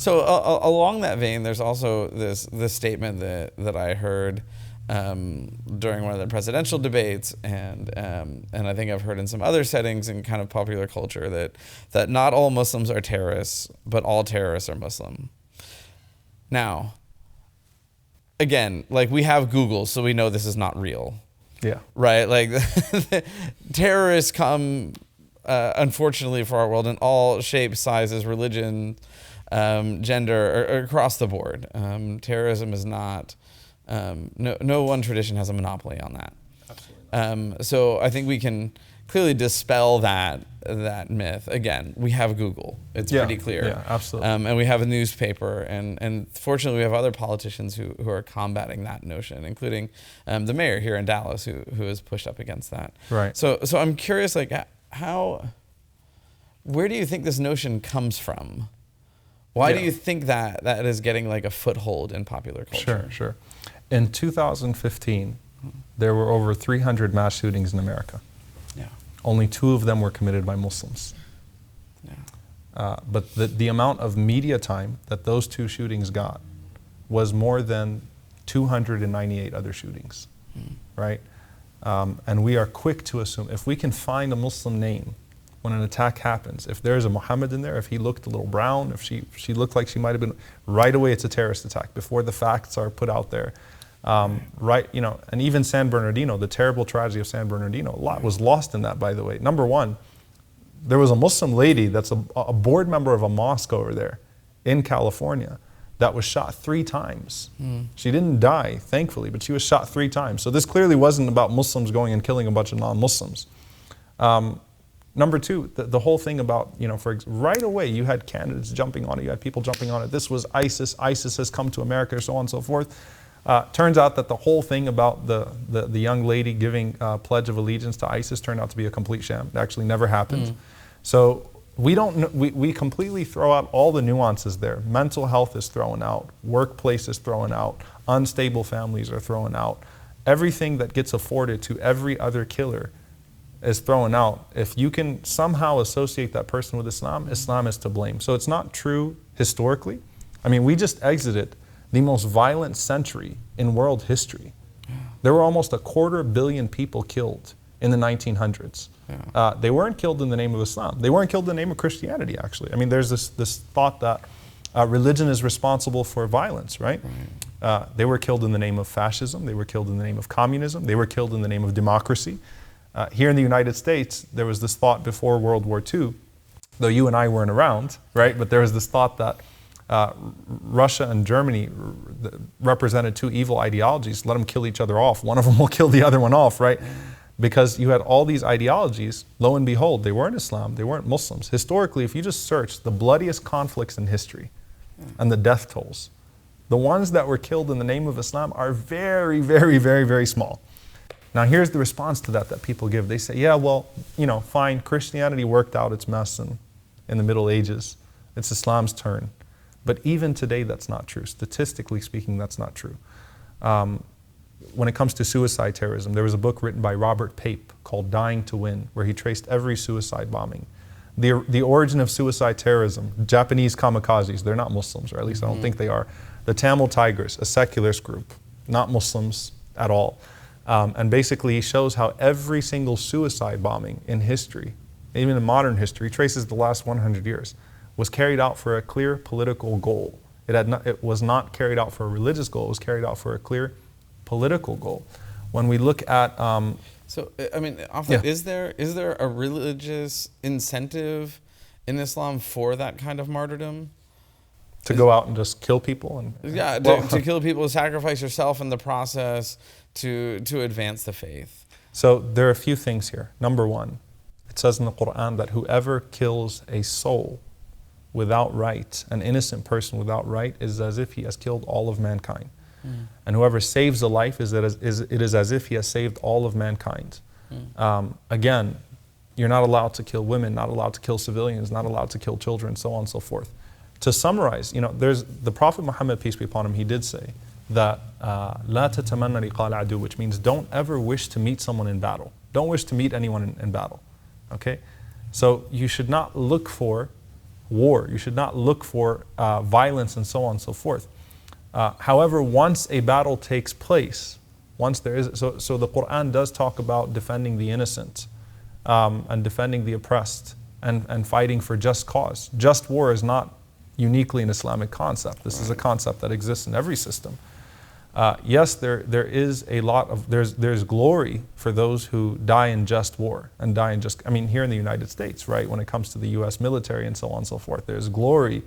So along that vein, there's also this statement that I heard during one of the presidential debates, and I think I've heard in some other settings in kind of popular culture that not all Muslims are terrorists, but all terrorists are Muslim. Now, again, like, we have Google, so we know this is not real. Yeah. Right? Like, terrorists come, unfortunately for our world, in all shapes, sizes, religion, gender, or across the board. Terrorism is not, no one tradition has a monopoly on that. Absolutely. So I think we can clearly dispel that myth. Again, we have Google. It's pretty clear. Yeah, absolutely. And we have a newspaper, and fortunately we have other politicians who are combating that notion, including the mayor here in Dallas who has pushed up against that. Right. So I'm curious, like, where do you think this notion comes from? Why do you think that is getting like a foothold in popular culture? Sure. In 2015, there were over 300 mass shootings in America. Yeah. Only 2 of them were committed by Muslims. Yeah. But the amount of media time that those 2 shootings got was more than 298 other shootings, right? And we are quick to assume, if we can find a Muslim name when an attack happens, if there's a Muhammad in there, if he looked a little brown, if she looked like she might have been, right away it's a terrorist attack before the facts are put out there. Right, and even San Bernardino, the terrible tragedy of San Bernardino, a lot was lost in that, by the way. Number one, there was a Muslim lady that's a board member of a mosque over there in California that was shot 3 times. She didn't die, thankfully, but she was shot 3 times. So this clearly wasn't about Muslims going and killing a bunch of non-Muslims. Number 2, the whole thing about, right away you had candidates jumping on it, you had people jumping on it. This was ISIS has come to America, so on and so forth. Turns out that the whole thing about the young lady giving Pledge of Allegiance to ISIS turned out to be a complete sham. It actually never happened. So we completely throw out all the nuances there. Mental health is thrown out, workplace is thrown out, unstable families are thrown out. Everything that gets afforded to every other killer is thrown out. If you can somehow associate that person with Islam, Islam is to blame. So it's not true historically. I mean, we just exited the most violent century in world history. There were almost 250 million people killed in the 1900s. They weren't killed in the name of Islam. They weren't killed in the name of Christianity, actually. I mean, there's this thought that religion is responsible for violence, right? They were killed in the name of fascism. They were killed in the name of communism. They were killed in the name of democracy. Here in the United States, there was this thought before World War II, though you and I weren't around, right? But there was this thought that Russia and Germany represented 2 evil ideologies. Let them kill each other off. One of them will kill the other one off, right? Because you had all these ideologies. Lo and behold, they weren't Islam, they weren't Muslims. Historically, if you just search the bloodiest conflicts in history and the death tolls, the ones that were killed in the name of Islam are very, very, very, very small. Now here's the response to that people give. They say, yeah, well, fine, Christianity worked out its mess in the Middle Ages. It's Islam's turn. But even today, that's not true. Statistically speaking, that's not true. When it comes to suicide terrorism, there was a book written by Robert Pape called Dying to Win, where he traced every suicide bombing. The origin of suicide terrorism, Japanese kamikazes, they're not Muslims, or at least I don't think they are. The Tamil Tigers, a secularist group, not Muslims at all. And basically shows how every single suicide bombing in history, even in modern history, traces the last 100 years, was carried out for a clear political goal. It was not carried out for a religious goal, it was carried out for a clear political goal. When we look at... is there a religious incentive in Islam for that kind of martyrdom? To go out and just kill people? To kill people, sacrifice yourself in the process to advance the faith. So there are a few things here. Number 1, it says in the Quran that whoever kills a soul without right, an innocent person without right, is as if he has killed all of mankind. And whoever saves a life, it is as if he has saved all of mankind. Again, you're not allowed to kill women, not allowed to kill civilians, not allowed to kill children, so on and so forth. To summarize, there's the Prophet Muhammad, peace be upon him, he did say that لا تتمنى لقاء العدو, which means don't ever wish to meet someone in battle. Don't wish to meet anyone in battle. Okay? So you should not look for war. You should not look for violence and so on and so forth. However, once a battle takes place, once there is, so the Quran does talk about defending the innocent and defending the oppressed and fighting for just cause. Just war is not uniquely an Islamic concept. This is a concept that exists in every system. Yes, there is a lot of, there's glory for those who die in just war and die in just, I mean, here in the United States, right, when it comes to the US military and so on and so forth, there's glory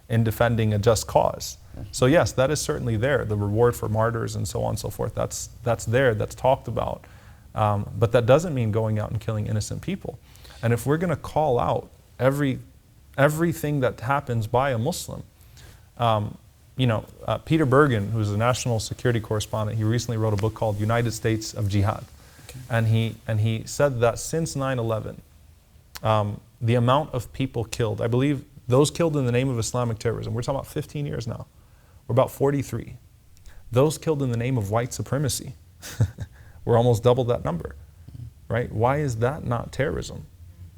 in defending a just cause. So yes, that is certainly there. The reward for martyrs and so on and so forth, that's there, that's talked about. But that doesn't mean going out and killing innocent people. And if we're going to call out everything that happens by a Muslim, Peter Bergen, who's a national security correspondent, he recently wrote a book called United States of Jihad. Okay. And he said that since 9/11, the amount of people killed, I believe those killed in the name of Islamic terrorism, we're talking about 15 years now, we're about 43. Those killed in the name of white supremacy, we're almost double that number, right? Why is that not terrorism?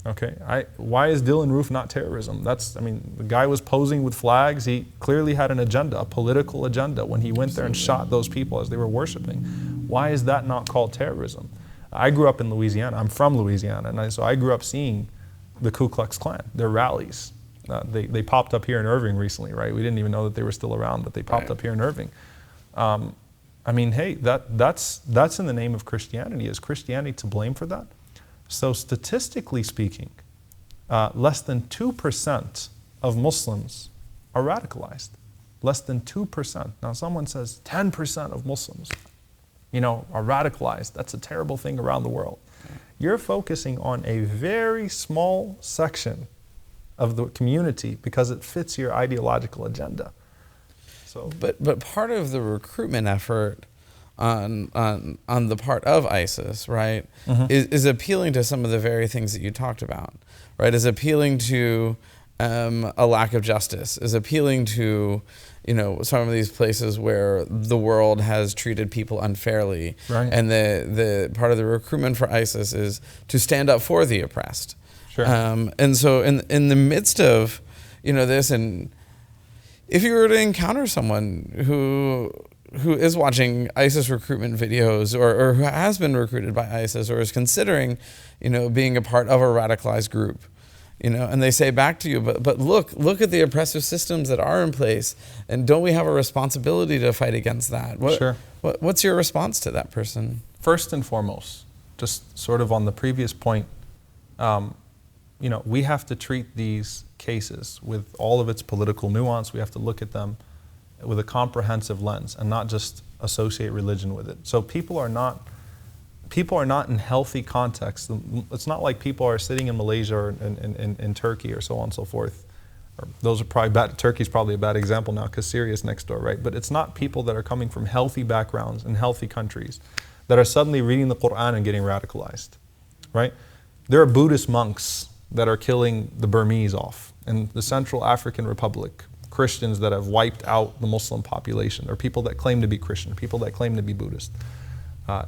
Okay, why is Dylan Roof not terrorism? The guy was posing with flags. He clearly had an agenda, a political agenda, when he went there and shot those people as they were worshiping. Why is that not called terrorism? I grew up in Louisiana. I'm from Louisiana, and so I grew up seeing the Ku Klux Klan, their rallies. They popped up here in Irving recently, right? We didn't even know that they were still around, but they popped up here in Irving. Hey, that's in the name of Christianity. Is Christianity to blame for that? So statistically speaking, less than 2% of Muslims are radicalized. Less than 2%. Now someone says 10% of Muslims, are radicalized. That's a terrible thing around the world. You're focusing on a very small section of the community because it fits your ideological agenda. So, but part of the recruitment effort on the part of ISIS, right, is appealing to some of the very things that you talked about, right? Is appealing to a lack of justice, is appealing to, some of these places where the world has treated people unfairly. Right. And the part of the recruitment for ISIS is to stand up for the oppressed. Sure. And so in the midst of, this, and if you were to encounter someone who is watching ISIS recruitment videos or who has been recruited by ISIS or is considering, being a part of a radicalized group, and they say back to you, but look at the oppressive systems that are in place, and don't we have a responsibility to fight against that? Sure. What's your response to that person? First and foremost, just sort of on the previous point, we have to treat these cases with all of its political nuance. We have to look at them with a comprehensive lens and not just associate religion with it. So people are not in healthy context. It's not like people are sitting in Malaysia or in Turkey or so on and so forth. Or those are probably bad. Turkey's probably a bad example now because Syria's next door, right? But it's not people that are coming from healthy backgrounds in healthy countries that are suddenly reading the Quran and getting radicalized, right? There are Buddhist monks that are killing the Burmese off in the Central African Republic. Christians that have wiped out the Muslim population, or people that claim to be Christian, people that claim to be Buddhist.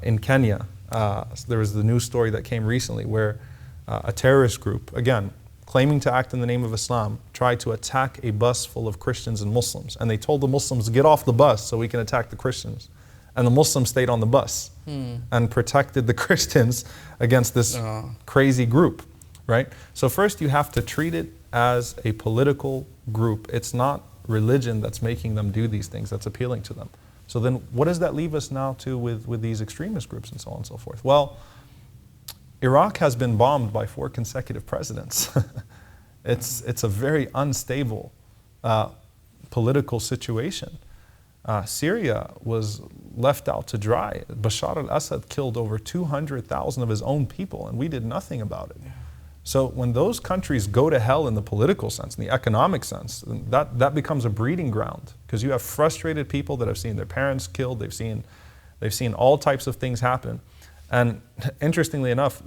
In Kenya, there was the news story that came recently where a terrorist group, again, claiming to act in the name of Islam, tried to attack a bus full of Christians and Muslims. And they told the Muslims, get off the bus so we can attack the Christians. And the Muslims stayed on the bus and protected the Christians against this crazy group, right? So first you have to treat it as a political group. It's not religion that's making them do these things, that's appealing to them. So then what does that leave us now to with these extremist groups and so on and so forth? Well, Iraq has been bombed by 4 consecutive presidents. It's a very unstable political situation. Syria was left out to dry. Bashar al-Assad killed over 200,000 of his own people, and we did nothing about it. So when those countries go to hell in the political sense, in the economic sense, that becomes a breeding ground, because you have frustrated people that have seen their parents killed, they've seen all types of things happen. And interestingly enough,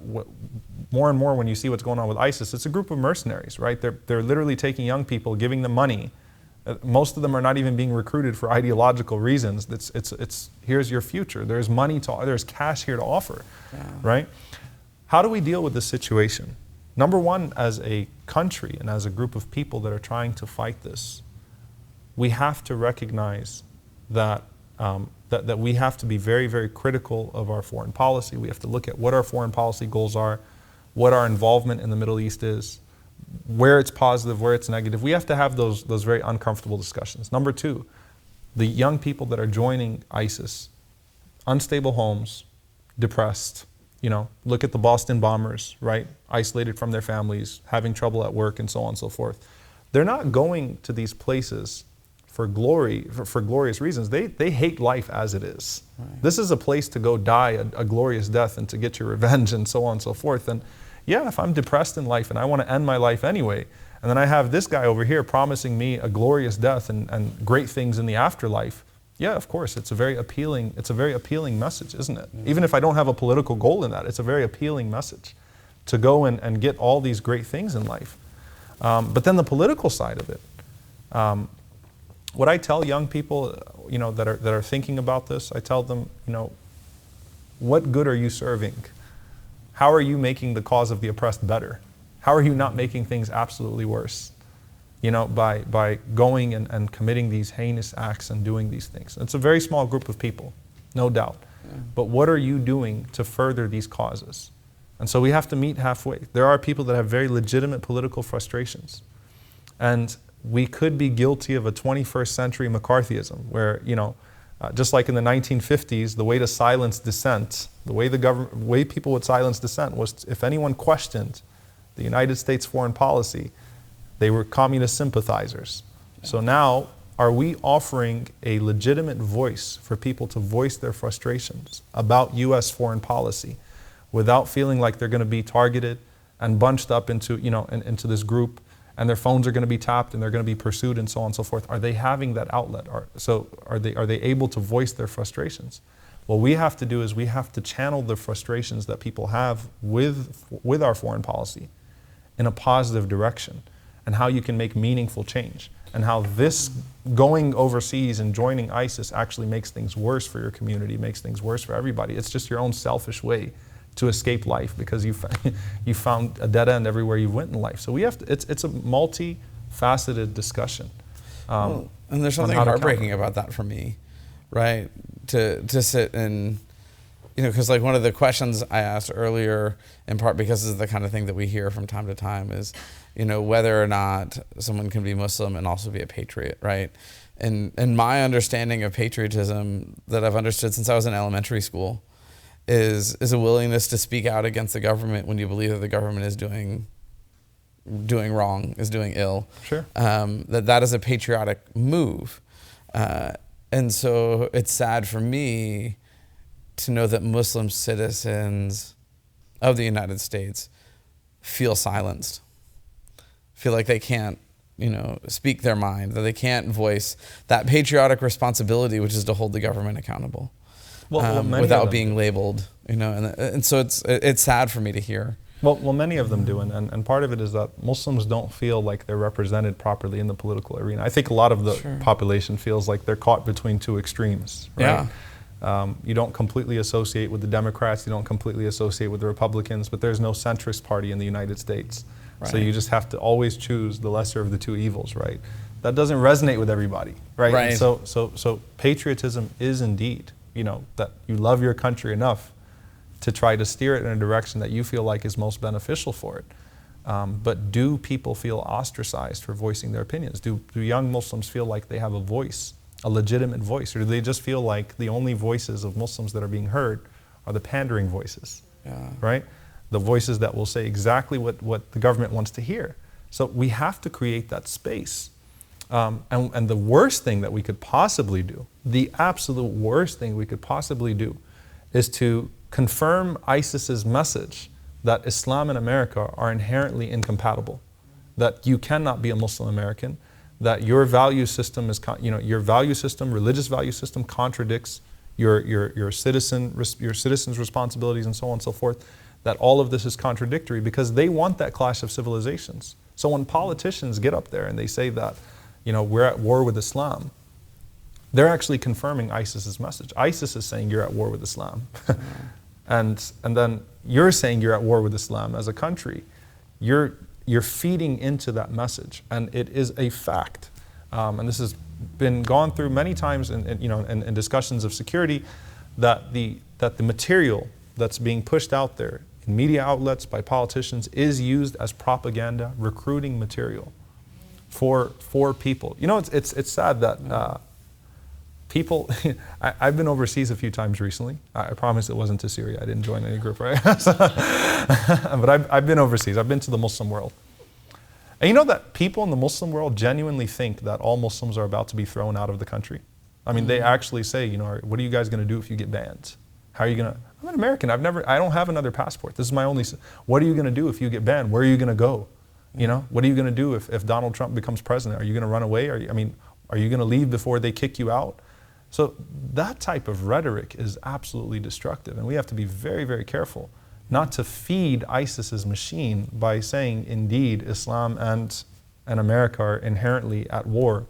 more and more when you see what's going on with ISIS, it's a group of mercenaries, right? They're literally taking young people, giving them money. Most of them are not even being recruited for ideological reasons. It's here's your future. There's money there's cash here to offer, right? How do we deal with this situation? Number one, as a country and as a group of people that are trying to fight this, we have to recognize that, that we have to be very, very critical of our foreign policy. We have to look at what our foreign policy goals are, what our involvement in the Middle East is, where it's positive, where it's negative. We have to have those very uncomfortable discussions. Number two, the young people that are joining ISIS, unstable homes, depressed, look at the Boston bombers, right? Isolated from their families, having trouble at work and so on and so forth. They're not going to these places for glory, for glorious reasons. They hate life as it is. Right. This is a place to go die a glorious death and to get your revenge and so on and so forth. And yeah, if I'm depressed in life and I want to end my life anyway, and then I have this guy over here promising me a glorious death and great things in the afterlife, yeah, of course, it's a very appealing message, isn't it? Mm-hmm. Even if I don't have a political goal in that, it's a very appealing message to go and get all these great things in life. But then the political side of it, what I tell young people, that are thinking about this, I tell them, what good are you serving? How are you making the cause of the oppressed better? How are you not making things absolutely worse? By going and committing these heinous acts and doing these things. It's a very small group of people, no doubt. Yeah. But what are you doing to further these causes? And so we have to meet halfway. There are people that have very legitimate political frustrations. And we could be guilty of a 21st century McCarthyism where, just like in the 1950s, the way to silence dissent, the way people would silence dissent was if anyone questioned the United States foreign policy, they were communist sympathizers. Yeah. So now, are we offering a legitimate voice for people to voice their frustrations about U.S. foreign policy without feeling like they're going to be targeted and bunched up into, into this group, and their phones are going to be tapped and they're going to be pursued and so on and so forth? Are they having that outlet? Are they able to voice their frustrations? What we have to do is we have to channel the frustrations that people have with our foreign policy in a positive direction, and how you can make meaningful change, and how this going overseas and joining ISIS actually makes things worse for your community, makes things worse for everybody. It's just your own selfish way to escape life because you found a dead end everywhere you went in life. So we have to, it's a multifaceted discussion. And there's something heartbreaking about that for me, right? To sit and, because like one of the questions I asked earlier, in part because this is the kind of thing that we hear from time to time, is, whether or not someone can be Muslim and also be a patriot, right? And my understanding of patriotism that I've understood since I was in elementary school is a willingness to speak out against the government when you believe that the government is doing wrong, is doing ill. Sure. That is a patriotic move. And so it's sad for me to know that Muslim citizens of the United States feel silenced, feel like they can't, speak their mind, that they can't voice that patriotic responsibility, which is to hold the government accountable, without being labeled, and so it's sad for me to hear. Well, many of them do, and part of it is that Muslims don't feel like they're represented properly in the political arena. I think a lot of the population feels like they're caught between two extremes, right? Yeah. You don't completely associate with the Democrats, you don't completely associate with the Republicans, but there's no centrist party in the United States. Right. So you just have to always choose the lesser of the two evils, right? That doesn't resonate with everybody, right? Right. And so patriotism is indeed, that you love your country enough to try to steer it in a direction that you feel like is most beneficial for it. But do people feel ostracized for voicing their opinions? Do young Muslims feel like they have a voice, a legitimate voice, or do they just feel like the only voices of Muslims that are being heard are the pandering voices, right? The voices that will say exactly what the government wants to hear. So we have to create that space. And the worst thing that we could possibly do, the absolute worst thing we could possibly do, is to confirm ISIS's message that Islam and America are inherently incompatible, that you cannot be a Muslim American, that your value system is, your value system, religious value system contradicts your citizens' responsibilities and so on and so forth, that all of this is contradictory because they want that clash of civilizations. So when politicians get up there and they say that, we're at war with Islam, they're actually confirming ISIS's message. ISIS is saying you're at war with Islam. And then you're saying you're at war with Islam as a country. you're feeding into that message, and it is a fact. And this has been gone through many times in discussions of security, that the material that's being pushed out there in media outlets by politicians is used as propaganda, recruiting material for people. You know, it's sad that people. I've been overseas a few times recently. I promise it wasn't to Syria. I didn't join any group, right? But I've been overseas. I've been to the Muslim world. And you know that people in the Muslim world genuinely think that all Muslims are about to be thrown out of the country. I mean, they actually say, you know, what are you guys going to do if you get banned? How are you going to? I'm an American. I don't have another passport. This is my only. What are you going to do if you get banned? Where are you going to go? You know, what are you going to do if Donald Trump becomes president? Are you going to run away? Are you going to leave before they kick you out? So that type of rhetoric is absolutely destructive, and we have to be very, very careful not to feed ISIS's machine by saying, indeed, Islam and America are inherently at war,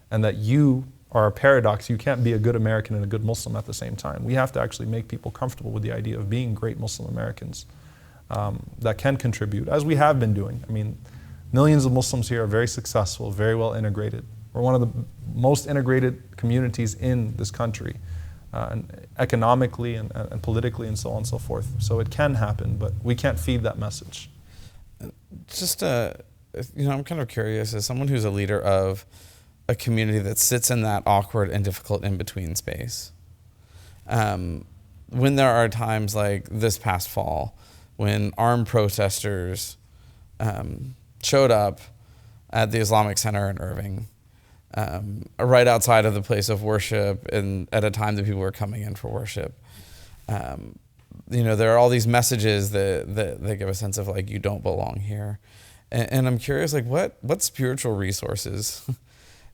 and that you are a paradox. You can't be a good American and a good Muslim at the same time. We have to actually make people comfortable with the idea of being great Muslim Americans that can contribute, as we have been doing. I mean, millions of Muslims here are very successful, very well integrated. We're one of the most integrated communities in this country, and economically and politically and so on and so forth. So it can happen, but we can't feed that message. Just, I'm kind of curious, as someone who's a leader of a community that sits in that awkward and difficult in-between space, when there are times like this past fall, when armed protesters showed up at the Islamic Center in Irving, right outside of the place of worship, and at a time that people were coming in for worship. There are all these messages that give a sense of like, you don't belong here. And I'm curious, like, what spiritual resources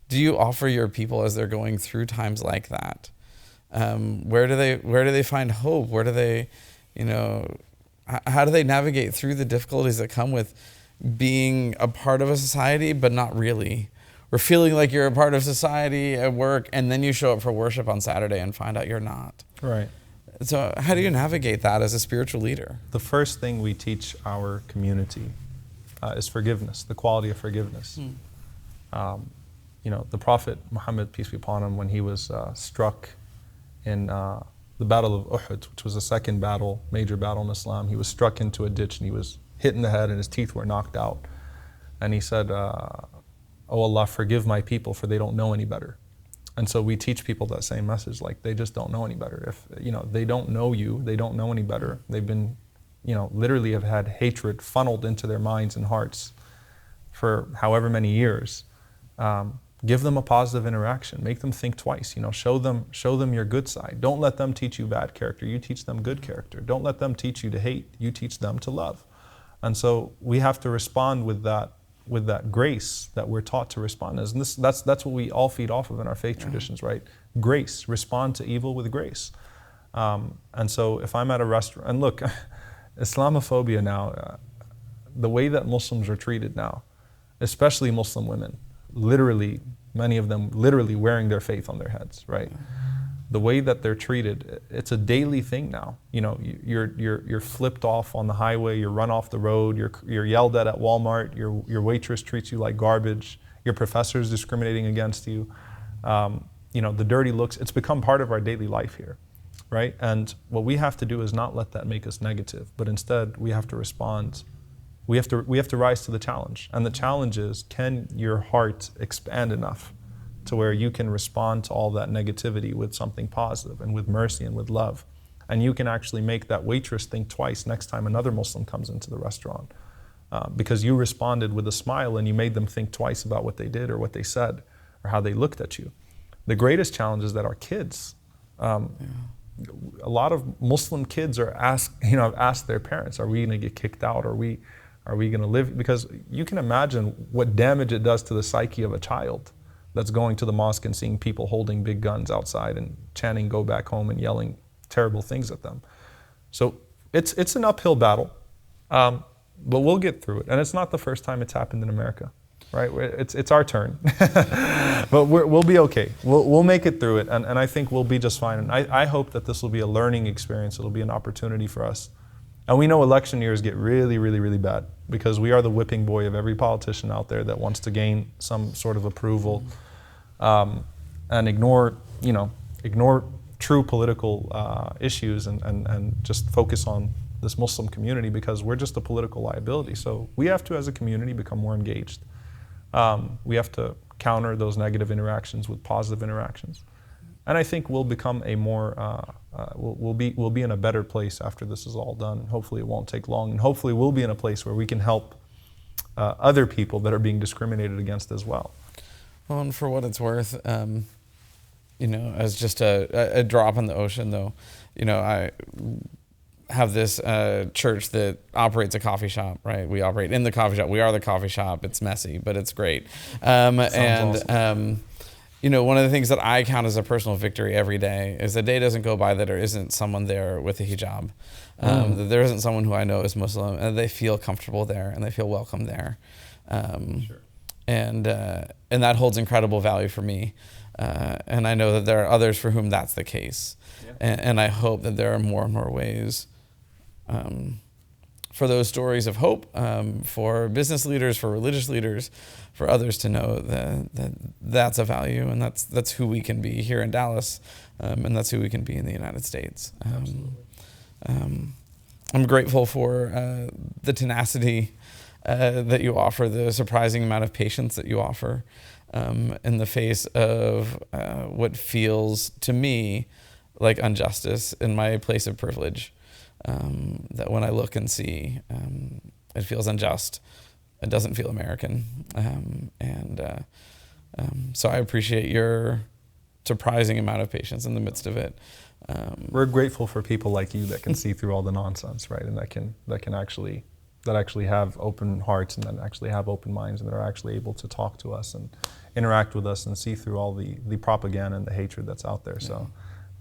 do you offer your people as they're going through times like that? Where do they find hope? Where do they, how do they navigate through the difficulties that come with being a part of a society, but not really? Or feeling like you're a part of society at work, and then you show up for worship on Saturday and find out you're not. Right. So how do you navigate that as a spiritual leader? The first thing we teach our community is forgiveness, the quality of forgiveness. The Prophet Muhammad, peace be upon him, when he was struck in the Battle of Uhud, which was the second major battle in Islam, he was struck into a ditch and he was hit in the head and his teeth were knocked out. And he said, "Oh Allah, forgive my people, for they don't know any better." And so we teach people that same message, like they just don't know any better. If they don't know you, they don't know any better. They've been, literally have had hatred funneled into their minds and hearts for however many years. Give them a positive interaction. Make them think twice. Show them your good side. Don't let them teach you bad character. You teach them good character. Don't let them teach you to hate. You teach them to love. And so we have to respond with that grace that we're taught to respond as. And that's what we all feed off of in our faith traditions, right? Grace. Respond to evil with grace. And so if I'm at a restaurant, and look, Islamophobia now, the way that Muslims are treated now, especially Muslim women, literally, many of them literally wearing their faith on their heads, right? The way that they're treated, it's a daily thing now. You're flipped off on the highway, you're run off the road, you're yelled at Walmart, your waitress treats you like garbage, your professor's discriminating against you. The dirty looks, it's become part of our daily life here, right? And what we have to do is not let that make us negative, but instead we have to respond. We have to rise to the challenge. And the challenge is, can your heart expand enough to where you can respond to all that negativity with something positive and with mercy and with love? And you can actually make that waitress think twice next time another Muslim comes into the restaurant, because you responded with a smile and you made them think twice about what they did or what they said or how they looked at you. The greatest challenge is that our kids, a lot of Muslim kids have asked their parents, are we going to get kicked out? Are we going to live? Because you can imagine what damage it does to the psyche of a child that's going to the mosque and seeing people holding big guns outside and chanting, "Go back home," and yelling terrible things at them. So it's an uphill battle, but we'll get through it. And it's not the first time it's happened in America, right? It's our turn, but we'll be okay. We'll make it through it, and I think we'll be just fine. And I hope that this will be a learning experience. It'll be an opportunity for us And we know election years get really, really, really bad because we are the whipping boy of every politician out there that wants to gain some sort of approval, and ignore true political issues and just focus on this Muslim community because we're just a political liability. So we have to, as a community, become more engaged. We have to counter those negative interactions with positive interactions. And I think we'll become a more, we'll be in a better place after this is all done. Hopefully it won't take long, and hopefully we'll be in a place where we can help other people that are being discriminated against as well. Well, and for what it's worth, as just a drop in the ocean, though, I have this church that operates a coffee shop, right? We operate in the coffee shop. We are the coffee shop. It's messy, but it's great. Awesome. One of the things that I count as a personal victory every day is a day doesn't go by that there isn't someone there with a hijab. That there isn't someone who I know is Muslim, and they feel comfortable there and they feel welcome there. Sure. And that holds incredible value for me. And I know that there are others for whom that's the case. Yeah. And I hope that there are more and more ways for those stories of hope, for business leaders, for religious leaders, for others to know that that's a value, and that's who we can be here in Dallas, and that's who we can be in the United States. I'm grateful for the tenacity that you offer, the surprising amount of patience that you offer in the face of what feels to me like injustice in my place of privilege. That when I look and see, it feels unjust. It doesn't feel American. So I appreciate your surprising amount of patience in the midst of it. We're grateful for people like you that can see through all the nonsense, right? And that actually have open hearts and that actually have open minds and that are actually able to talk to us and interact with us and see through all the propaganda and the hatred that's out there. So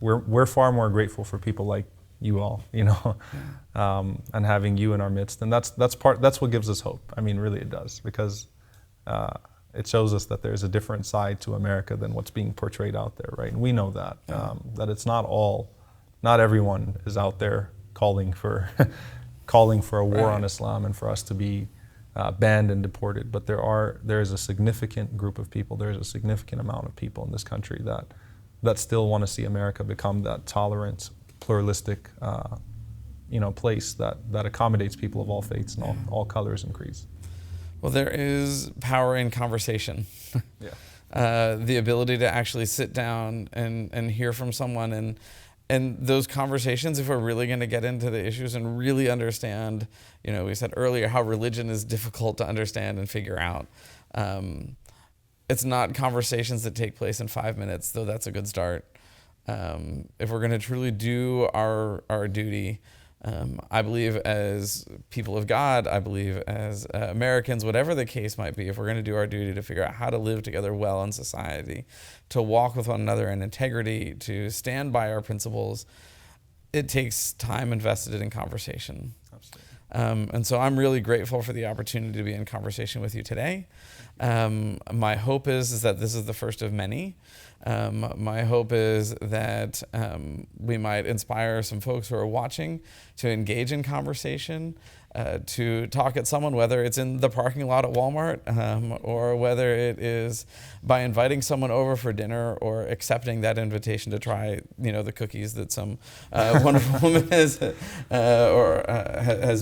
we're far more grateful for people like you all, and having you in our midst, and that's what gives us hope. I mean, really, it does, because it shows us that there's a different side to America than what's being portrayed out there, right? And we know that that it's not everyone is out there calling for a war on Islam and for us to be banned and deported. But there is a significant group of people, there is a significant amount of people in this country that still want to see America become that tolerant, pluralistic, place that accommodates people of all faiths and all colors and creeds. Well, there is power in conversation. The ability to actually sit down and hear from someone, and those conversations, if we're really going to get into the issues and really understand, we said earlier how religion is difficult to understand and figure out. It's not conversations that take place in 5 minutes, though that's a good start. If we're going to truly do our duty, I believe as people of God, I believe as Americans, whatever the case might be, if we're going to do our duty to figure out how to live together well in society, to walk with one another in integrity, to stand by our principles, it takes time invested in conversation. Absolutely. And so I'm really grateful for the opportunity to be in conversation with you today. My hope is that this is the first of many. My hope is that we might inspire some folks who are watching to engage in conversation, to talk at someone, whether it's in the parking lot at Walmart, or whether it is by inviting someone over for dinner or accepting that invitation to try, the cookies that some wonderful woman has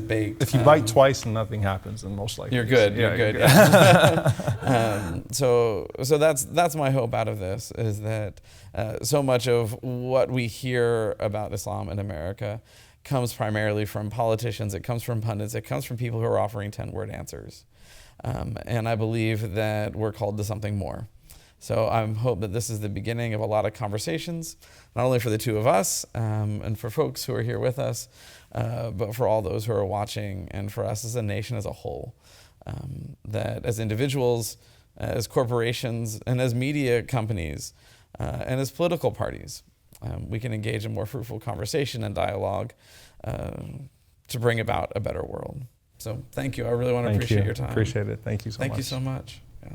baked. If you bite twice and nothing happens, then most likely you're good. You're good. Yeah. So that's my hope out of this, is that so much of what we hear about Islam in America comes primarily from politicians, it comes from pundits, it comes from people who are offering 10-word answers. And I believe that we're called to something more. So I hope that this is the beginning of a lot of conversations, not only for the two of us and for folks who are here with us, but for all those who are watching and for us as a nation as a whole. That as individuals, as corporations, and as media companies, and as political parties, we can engage in more fruitful conversation and dialogue to bring about a better world. So thank you. I really want to appreciate your time. Appreciate it. Thank you so much. Thank you so much. Yeah.